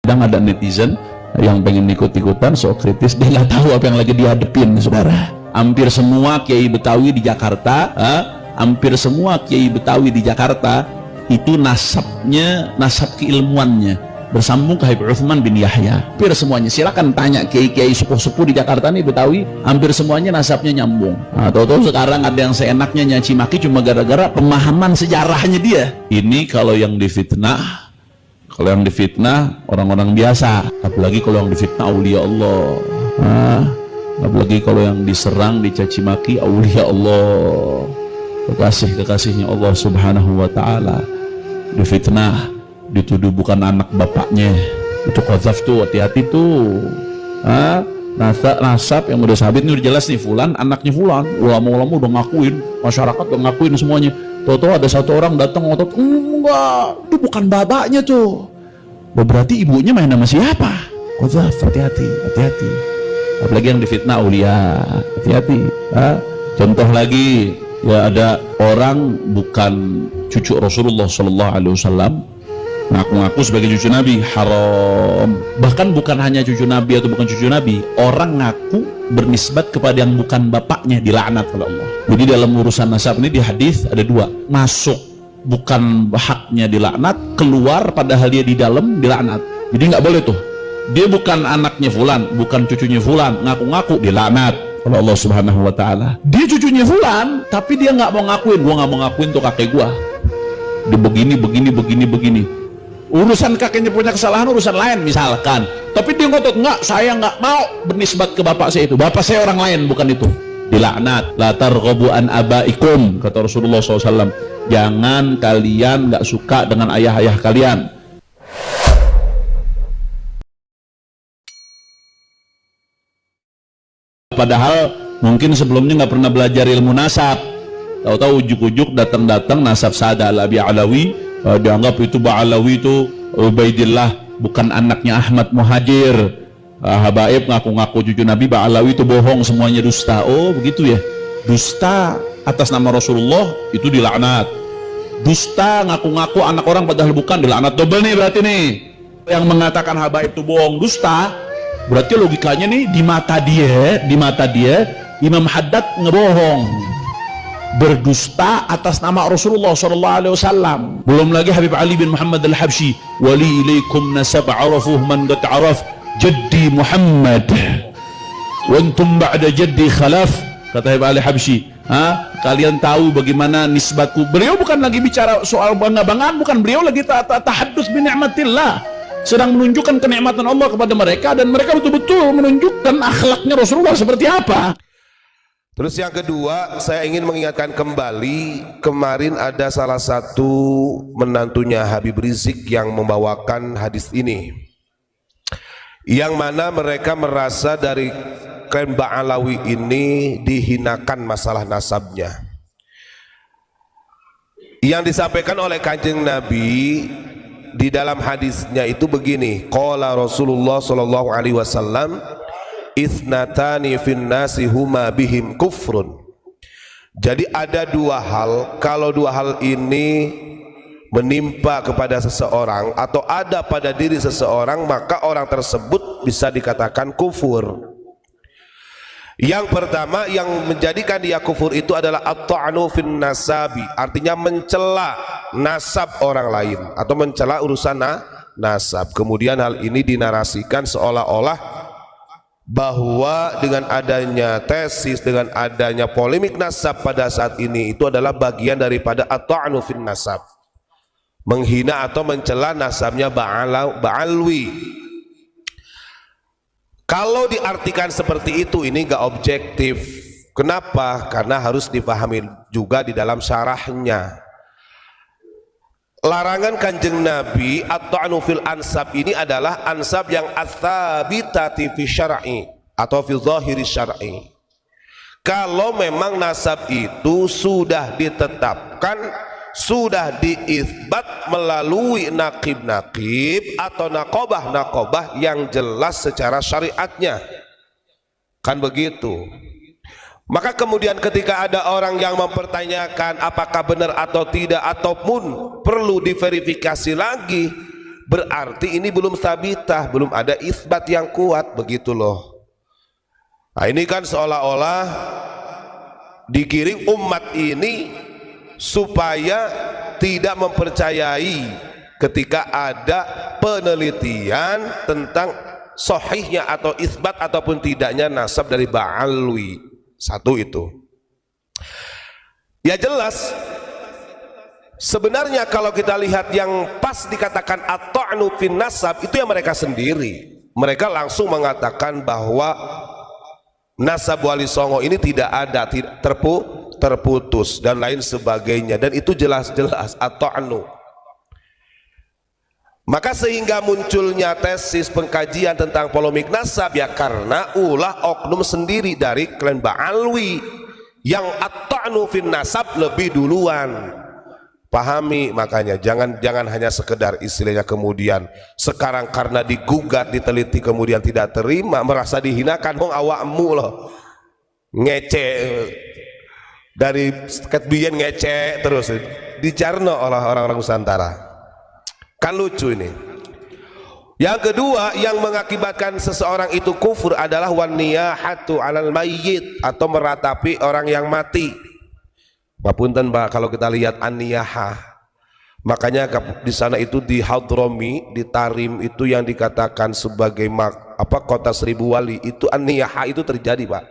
Kadang ada netizen yang pengen ikut-ikutan so kritis, dia nggak tahu apa yang lagi dihadepin, saudara. Hampir semua kiai Betawi di Jakarta, hampir semua kiai Betawi di Jakarta itu nasabnya, nasab keilmuannya bersambung ke Habib Uthman bin Yahya. Hampir semuanya, silakan tanya kiai-kiai sepuh-sepuh di Jakarta nih Betawi, hampir semuanya nasabnya nyambung. Tahu-tahu sekarang ada yang seenaknya nyaci maki cuma gara-gara pemahaman sejarahnya dia. Ini kalau yang difitnah, kalau yang difitnah orang-orang biasa, apalagi kalau yang difitnah aulia Allah, apalagi kalau yang diserang, dicaci maki aulia Allah, kekasih-kekasihnya Allah subhanahu wa ta'ala, difitnah, dituduh bukan anak bapaknya, itu qadzaf tuh, hati-hati tuh. Nasab yang udah sabit ini udah jelas nih, fulan anaknya fulan, ulama-ulama udah ngakuin, masyarakat udah ngakuin semuanya. Tahu-tahu ada satu orang datang ngotot, enggak, itu bukan bapaknya tuh. Berarti ibunya main sama siapa? Qadzaf, hati-hati, hati-hati. Apalagi yang difitnah aulia, hati-hati. Contoh lagi, ya ada orang bukan cucu Rasulullah Sallallahu Alaihi Wasallam, ngaku-ngaku sebagai cucu Nabi, haram. Bahkan bukan hanya cucu Nabi atau bukan cucu Nabi, orang ngaku bernisbat kepada yang bukan bapaknya, dilaknat oleh Allah. Jadi dalam urusan nasab ini di hadis ada dua, masuk bukan haknya dilaknat, keluar padahal dia di dalam dilaknat. Jadi nggak boleh tuh, dia bukan anaknya fulan, bukan cucunya fulan, ngaku-ngaku dilaknat oleh Allah subhanahu wa ta'ala. Dia cucunya fulan tapi dia nggak mau ngakuin, gua nggak mau ngakuin tuh kakek gua, dia begini. Urusan kakeknya punya kesalahan urusan lain misalkan, tapi dia ngotot, enggak, saya nggak mau bernisbat ke bapak saya, itu bapak saya orang lain, bukan itu, dilaknat. La targhabu an abaikum, kata Rasulullah SAW, jangan kalian nggak suka dengan ayah-ayah kalian. Padahal mungkin sebelumnya nggak pernah belajar ilmu nasab, tahu-tahu ujuk-ujuk datang-datang nasab Sa'ad al-Abi Alawi, dianggap itu Ba'alawi itu Ubaidillah, bukan anaknya Ahmad Muhajir. Habaib ngaku-ngaku cucu Nabi, Ba'alawi itu bohong, semuanya dusta. Oh begitu ya, dusta atas nama Rasulullah itu dilaknat. Dusta ngaku-ngaku anak orang padahal bukan, dilaknat double nih berarti nih. Yang mengatakan habaib itu bohong, dusta, berarti logikanya nih di mata dia Imam Haddad ngebohong, berdusta atas nama Rasulullah SAW. Belum lagi Habib Ali bin Muhammad al-Habsyi, wali ilaikum nasab arafuh man qad araf jaddi Muhammad wa antum ba'da jaddi khalaf, kata Habib Ali Habsyi. Kalian tahu bagaimana nisbatku. Beliau bukan lagi bicara soal bangga-banggaan, bukan, beliau lagi tahaddus bi ni'matillah, sedang menunjukkan kenikmatan Allah kepada mereka, dan mereka betul-betul menunjukkan akhlaknya Rasulullah seperti apa. Terus yang kedua, saya ingin mengingatkan kembali, kemarin ada salah satu menantunya Habib Rizik yang membawakan hadis ini, yang mana mereka merasa dari klaim Ba'alawi ini dihinakan masalah nasabnya. Yang disampaikan oleh Kanjeng Nabi di dalam hadisnya itu begini, qala Rasulullah sallallahu alaihi wasallam, ithnatani fin nasi huma bihim kufrun. Jadi ada dua hal, kalau dua hal ini menimpa kepada seseorang atau ada pada diri seseorang, maka orang tersebut bisa dikatakan kufur. Yang pertama yang menjadikan dia kufur itu adalah at-ta'nu fin nasabi, artinya mencela nasab orang lain atau mencela urusan nasab. Kemudian hal ini dinarasikan seolah-olah bahwa dengan adanya tesis, dengan adanya polemik nasab pada saat ini, itu adalah bagian daripada at-ta'nu fin nasab, menghina atau mencela nasabnya Ba'alwi. Kalau diartikan seperti itu, ini gak objektif. Kenapa? Karena harus dipahami juga di dalam syarahnya. Larangan Kanjeng Nabi at-ta'nu fil ansab ini adalah ansab yang ats-tsabitati fi syar'i atau fi zahiri syar'i. Kalau memang nasab itu sudah ditetapkan, sudah diisbat melalui nakib-nakib atau nakobah-nakobah yang jelas secara syariatnya, kan begitu. Maka kemudian ketika ada orang yang mempertanyakan apakah benar atau tidak, ataupun perlu diverifikasi lagi, berarti ini belum sabitah, belum ada isbat yang kuat, begitu loh. Nah ini kan seolah-olah digiring umat ini supaya tidak mempercayai ketika ada penelitian tentang sahihnya atau isbat ataupun tidaknya nasab dari Ba'alwi. Satu itu. Ya jelas, sebenarnya kalau kita lihat yang pas dikatakan at-ta'nu fin nasab itu yang mereka sendiri. Mereka langsung mengatakan bahwa nasab Wali Songo ini tidak ada, terputus dan lain sebagainya, dan itu jelas-jelas at-ta'nu. Maka sehingga munculnya tesis pengkajian tentang polemik nasab ya karena ulah oknum sendiri dari klan Ba'alwi yang at-ta'nu fin nasab lebih duluan. Pahami, makanya jangan hanya sekedar istilahnya kemudian sekarang karena digugat diteliti kemudian tidak terima merasa dihinakan. Wong awakmu loh ngece dari ketbian ngece terus dicarno oleh orang-orang Nusantara. Kan lucu ini. Yang kedua yang mengakibatkan seseorang itu kufur adalah waniyahatu alal mayyit, atau meratapi orang yang mati. Papunten Pak, kalau kita lihat an-niyahah, makanya di sana itu di Hadrami, di Tarim itu yang dikatakan sebagai kota seribu wali, itu an-niyahah itu terjadi Pak.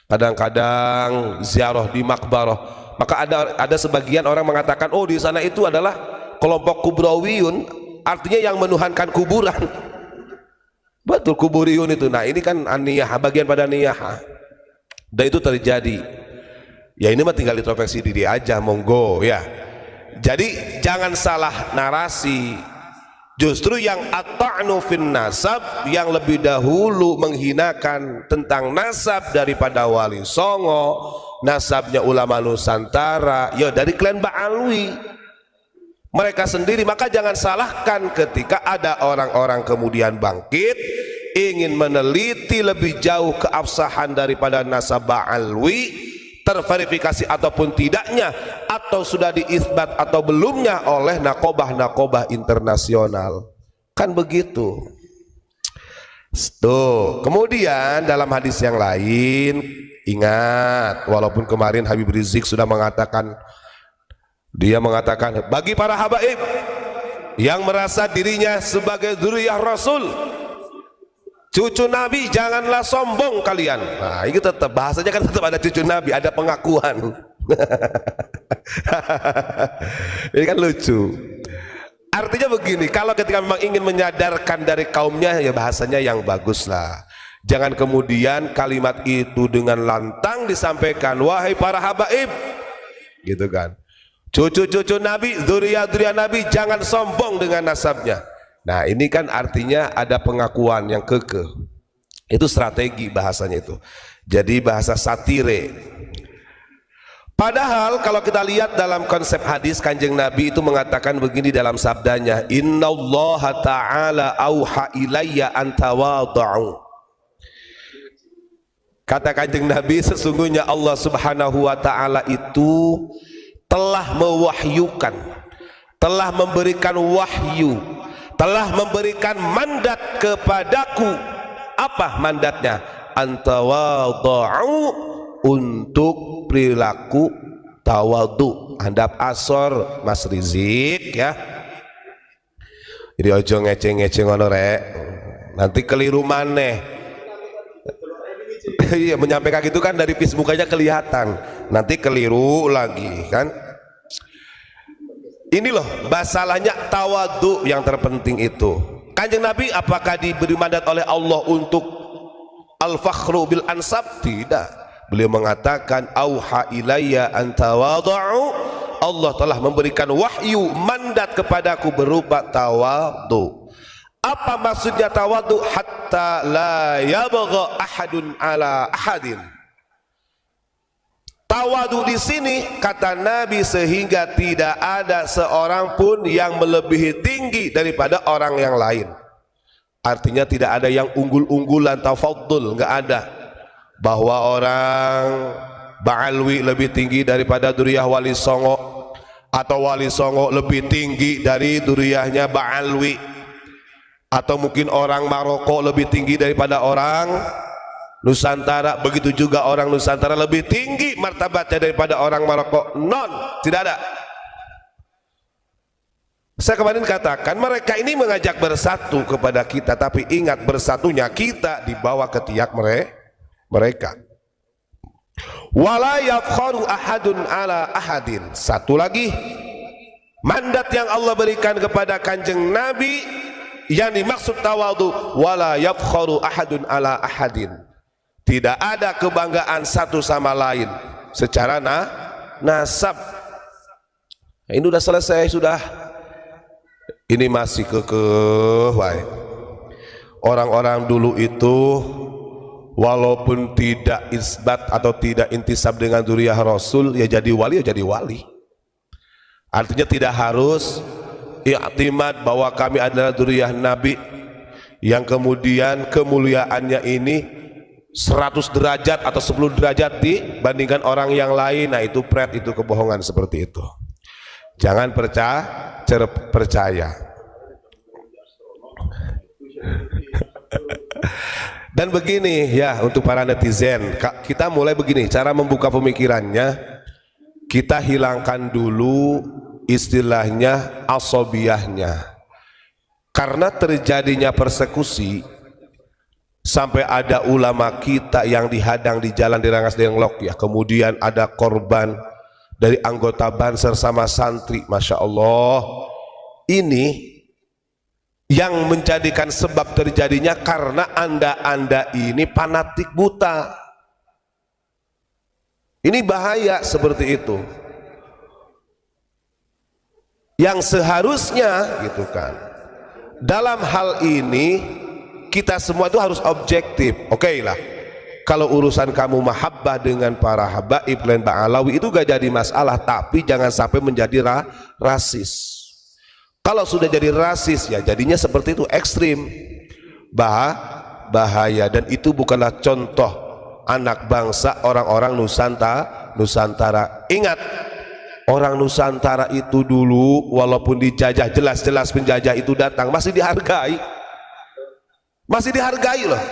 Kadang-kadang ziarah di makbarah, maka ada sebagian orang mengatakan oh di sana itu adalah kelompok kubrawiyun, artinya yang menuhankan kuburan. Betul, kuburiyun itu. Nah ini kan an-niyahah, bagian pada niyahah, dan itu terjadi. Ya ini mah tinggal introspeksi diri aja, monggo ya. Jadi jangan salah narasi. Justru yang at-ta'nu fin nasab yang lebih dahulu menghinakan tentang nasab daripada Wali Songo, nasabnya ulama Nusantara, ya dari klan Ba'alwi mereka sendiri. Maka jangan salahkan ketika ada orang-orang kemudian bangkit ingin meneliti lebih jauh keabsahan daripada nasab Ba'alwi, terverifikasi ataupun tidaknya, atau sudah diisbat atau belumnya oleh nakobah-nakobah internasional. Kan begitu. Tuh. Kemudian dalam hadis yang lain, ingat, walaupun kemarin Habib Rizik sudah mengatakan, dia mengatakan bagi para habaib yang merasa dirinya sebagai dzurriyyah Rasul, cucu Nabi, janganlah sombong kalian. Nah ini tetap bahasanya kan tetap ada cucu Nabi, ada pengakuan. Ini kan lucu. Artinya begini, kalau ketika memang ingin menyadarkan dari kaumnya, ya bahasanya yang bagus lah. Jangan kemudian kalimat itu dengan lantang disampaikan, wahai para habaib, gitu kan. Cucu-cucu Nabi, dzurriyyah Nabi, jangan sombong dengan nasabnya. Nah ini kan artinya ada pengakuan yang kekeh. Itu strategi bahasanya itu. Jadi bahasa satire. Padahal kalau kita lihat dalam konsep hadis, Kanjeng Nabi itu mengatakan begini dalam sabdanya, innallaha ta'ala auha ilayya an tawadhu. Kata Kanjeng Nabi, sesungguhnya Allah subhanahu wa ta'ala itu telah mewahyukan, telah memberikan wahyu, telah memberikan mandat kepadaku. Apa mandatnya? Antawadhu, untuk perilaku tawadhu. Handap asor Mas Rizik ya. Jadi ojo ngece-ngece ngono rek. Nanti keliru maneh. Iya, menyampaikan gitu kan dari Facebook aja kelihatan. Nanti keliru lagi kan. Ini loh masalahnya tawadhu yang terpenting itu. Kanjeng Nabi apakah diberi mandat oleh Allah untuk al-fakhru bil ansab? Tidak. Beliau mengatakan auha ilayya an tawadhu, Allah telah memberikan wahyu mandat kepadaku berupa tawadhu. Apa maksudnya tawadhu? Hatta la yabgha ahadun ala ahadin. Tawadhu di sini kata Nabi sehingga tidak ada seorang pun yang melebihi tinggi daripada orang yang lain. Artinya tidak ada yang unggul-unggulan, tafaddul, enggak ada. Bahwa orang Ba'alwi lebih tinggi daripada dzurriyyah Wali Songo, atau Wali Songo lebih tinggi dari dzurriyyahnya Ba'alwi. atau mungkin orang Maroko lebih tinggi daripada orang Nusantara, begitu juga orang Nusantara lebih tinggi martabatnya daripada orang Maroko. Tidak ada. Saya kemarin katakan mereka ini mengajak bersatu kepada kita, tapi ingat bersatunya kita dibawa ke tiak mereka. Wala yafkharu ahadun ala ahadin. Satu lagi mandat yang Allah berikan kepada kanjeng Nabi yang dimaksud tawadhu, wala yafkharu ahadun ala ahadin. Tidak ada kebanggaan satu sama lain secara nasab. Ini sudah selesai sudah. Ini masih kekeh. Orang-orang dulu itu walaupun tidak isbat atau tidak intisab dengan dzurriyyah Rasul, ya jadi wali, ya jadi wali. Artinya tidak harus i'timad bahwa kami adalah dzurriyyah Nabi yang kemudian kemuliaannya ini 100 derajat atau 10 derajat dibandingkan orang yang lain. Nah itu itu kebohongan seperti itu. Jangan percaya. Dan begini ya, untuk para netizen, kita mulai begini cara membuka pemikirannya. Kita hilangkan dulu istilahnya asobiyahnya, karena terjadinya persekusi sampai ada ulama kita yang dihadang di jalan di Rangas Denglok ya, kemudian ada korban dari anggota Banser sama santri. Masya Allah, ini yang menjadikan sebab terjadinya karena anda ini fanatik buta. Ini bahaya seperti itu. Yang seharusnya gitu kan, dalam hal ini kita semua itu harus objektif. Oke lah, kalau urusan kamu mahabbah dengan para habaib lain Ba'alawi itu gak jadi masalah, tapi jangan sampai menjadi rasis. Kalau sudah jadi rasis ya jadinya seperti itu, ekstrim, bahaya. Dan itu bukanlah contoh anak bangsa orang-orang Nusantara. Ingat, orang Nusantara itu dulu walaupun dijajah, jelas-jelas penjajah itu datang, masih dihargai loh.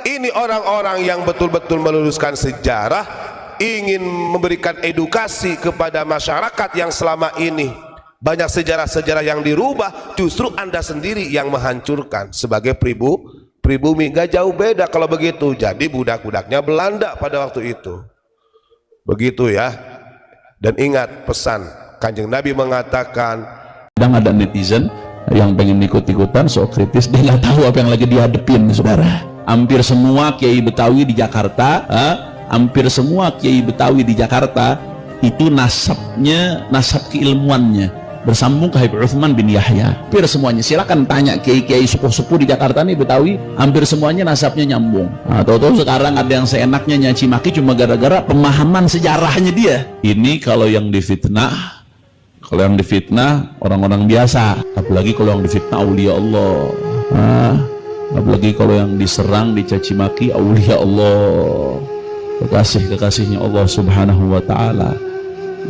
Ini orang-orang yang betul-betul meluruskan sejarah, ingin memberikan edukasi kepada masyarakat yang selama ini banyak sejarah-sejarah yang dirubah. Justru anda sendiri yang menghancurkan sebagai pribumi. Gak jauh beda kalau begitu. Jadi budak-budaknya Belanda pada waktu itu begitu ya. Dan ingat pesan kanjeng Nabi mengatakan, kadang ada netizen yang pengen ikut-ikutan sok kritis, dia nggak tahu apa yang lagi dihadepin saudara. Hampir semua kiai Betawi di Jakarta, itu nasab keilmuannya bersambung ke Habib Utsman bin Yahya. Hampir semuanya, silakan tanya kiai-kiai sepuh-sepuh di Jakarta nih Betawi, hampir semuanya nasabnya nyambung. Nah, tahu-tahu sekarang ada yang seenaknya nyaci maki cuma gara-gara pemahaman sejarahnya dia. Ini kalau yang difitnah orang-orang biasa, apalagi kalau yang difitnah aulia Allah. Apalagi kalau yang diserang, dicaci maki aulia Allah, kekasih-kekasihnya Allah Subhanahu wa taala,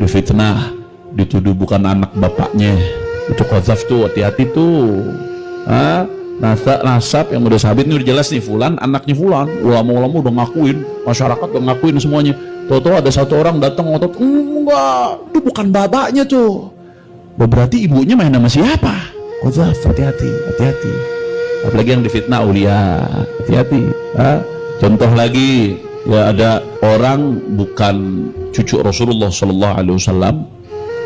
difitnah, dituduh bukan anak bapaknya. Itu qadzaf tuh, hati-hati tuh. Nasab yang udah sabit ini udah jelas nih, fulan anaknya fulan, ulama-ulama udah ngakuin, masyarakat udah ngakuin semuanya. Tahu-tahu ada satu orang datang ngotot, enggak, itu bukan bapaknya tuh. Berarti ibunya main sama siapa? Qadzaf, hati-hati. Apalagi yang difitnah aulia, hati-hati. Contoh lagi ya, ada orang bukan cucu Rasulullah Sallallahu Alaihi Wasallam,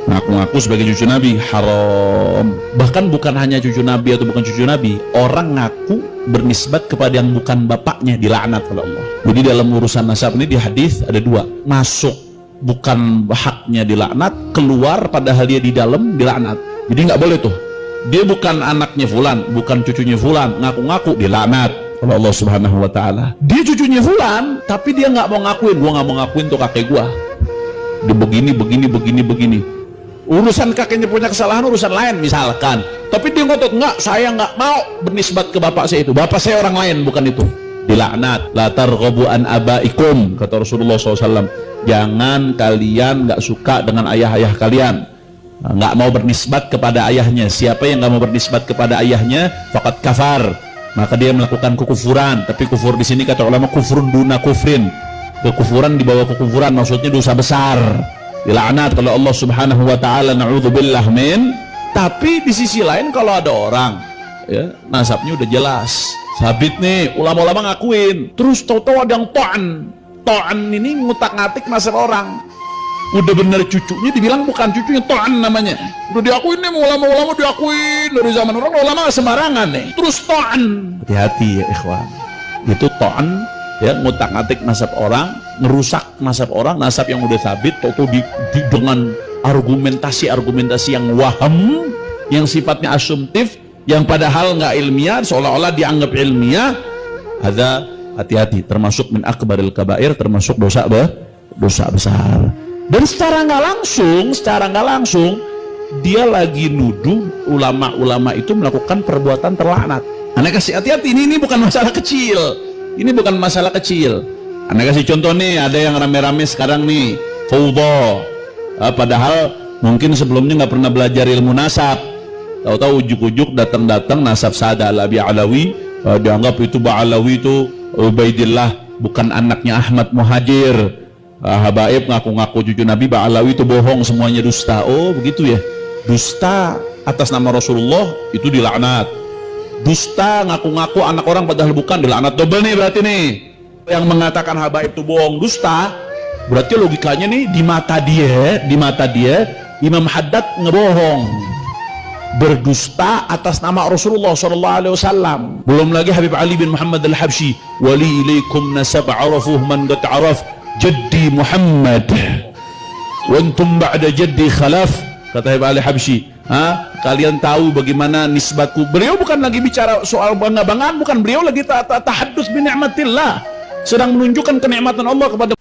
ngaku-ngaku sebagai cucu Nabi, haram. Bahkan bukan hanya cucu Nabi atau bukan cucu Nabi, orang ngaku bernisbat kepada yang bukan bapaknya, dilaknat oleh Allah. Jadi dalam urusan nasab ini di hadis ada dua, masuk bukan haknya dilaknat, keluar padahal dia di dalam dilaknat. Jadi nggak boleh tuh, dia bukan anaknya fulan, bukan cucunya fulan, ngaku-ngaku, dilaknat oleh Allah Subhanahu wa taala. Dia cucunya fulan tapi dia nggak mau ngakuin, gua nggak mau ngakuin tuh kakek gua, dia begini. Urusan kakeknya punya kesalahan urusan lain misalkan, tapi dia ngotot, enggak, saya nggak mau bernisbat ke bapak saya, itu bapak saya orang lain, bukan itu, dilaknat. La targhabu an abaikum, kata Rasulullah SAW, jangan kalian nggak suka dengan ayah-ayah kalian. nggak mau bernisbat kepada ayahnya. Siapa yang nggak mau bernisbat kepada ayahnya, faqad kafar, maka dia melakukan kekufuran. Tapi kufur di sini kata ulama kufrun duna kufrin, kekufuran di bawah kekufuran, maksudnya dosa besar, dilaknat kalau Allah Subhanahu wa taala, na'udzubillah min. Tapi di sisi lain kalau ada orang ya nasabnya udah jelas sabit nih, ulama-ulama ngakuin, terus tahu-tahu ada yang to'an ini ngutak-ngatik nasab orang, udah bener cucunya dibilang bukan cucunya, to'an namanya, udah diakuin nih, ulama-ulama diakuin dari zaman orang, ulama gak sembarangan nih, terus to'an. Hati-hati ya ikhwan, itu to'an ya, ngutak-ngatik nasab orang, ngerusak nasab orang, nasab yang udah sabit, tahu-tahu dengan argumentasi yang waham, yang sifatnya asumtif, yang padahal nggak ilmiah, seolah-olah dianggap ilmiah. Ada, hati-hati, termasuk min akbaril kabair, termasuk dosa besar. Dan secara nggak langsung dia lagi nuduh ulama-ulama itu melakukan perbuatan terlaknat. Anda kasih hati-hati, ini bukan masalah kecil, ini bukan masalah kecil. Anda kasih contoh nih, ada yang rame-rame sekarang nih fawdha, padahal mungkin sebelumnya nggak pernah belajar ilmu nasab, tahu-tahu ujuk-ujuk datang nasab Sada Al-Abi Alawi, dianggap itu Ba'alawi itu Ubaidillah, bukan anaknya Ahmad Muhajir. Habaib ngaku-ngaku cucu Nabi, Ba'alawi itu bohong, semuanya dusta. Oh begitu ya, dusta atas nama Rasulullah itu dilaknat, dusta ngaku-ngaku anak orang padahal bukan, dilaknat double nih berarti nih. Yang mengatakan habaib itu bohong, dusta, berarti logikanya nih di mata dia Imam Haddad ngebohong, berdusta atas nama Rasulullah SAW. Belum lagi Habib Ali bin Muhammad Al-Habsyi, wali ilaikum nasab arafuh man qad araf jaddi Muhammad wa antum ba'da jaddi khalaf, kata Habib Ali Habsyi. Kalian tahu bagaimana nisbatku. Beliau bukan lagi bicara soal bangga-banggaan, bukan, beliau lagi tahaddus bi ni'matillah, sedang menunjukkan kenikmatan Allah kepada